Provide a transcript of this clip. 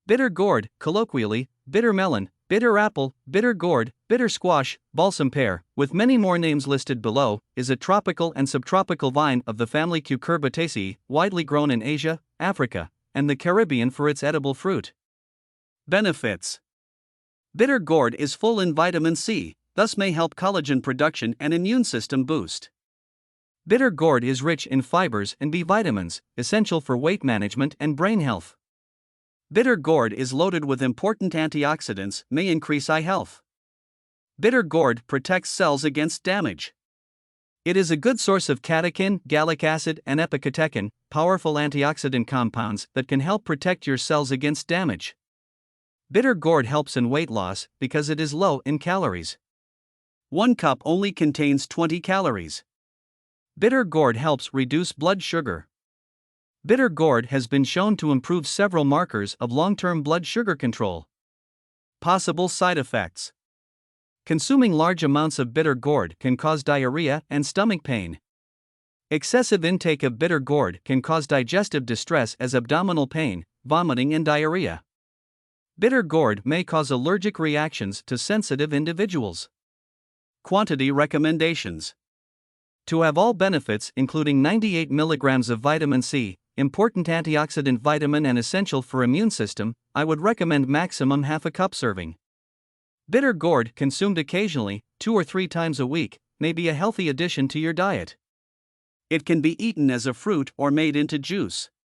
Bitter gourd, colloquially, bitter melon, bitter apple, bitter gourd, bitter squash, balsam-pear, with many more names listed below, is a tropical and subtropical vine of the family Cucurbitaceae, widely grown in Asia, Africa, and the Caribbean for its edible fruit. Benefits: bitter gourd is full in vitamin C, thus may help collagen production and immune system boost. Bitter gourd is rich in fibers and B vitamins, essential for weight management and brain health. Bitter gourd is loaded with important antioxidants, may increase eye health. Bitter gourd protects cells against damage. It is a good source of catechin, gallic acid, and epicatechin, powerful antioxidant compounds that can help protect your cells against damage. Bitter gourd helps in weight loss because it is low in calories. 1 cup only contains 20 calories. Bitter gourd helps reduce blood sugar. Bitter gourd has been shown to improve several markers of long-term blood sugar control. Possible side effects: consuming large amounts of bitter gourd can cause diarrhea and stomach pain. Excessive intake of bitter gourd can cause digestive distress as abdominal pain, vomiting, and diarrhea. Bitter gourd may cause allergic reactions to sensitive individuals. Quantity recommendations: to have all benefits including 98 mg of vitamin C, important antioxidant vitamin and essential for immune system, I would recommend maximum half a cup serving. Bitter gourd consumed occasionally, 2 or 3 times a week, may be a healthy addition to your diet. It can be eaten as a fruit or made into juice.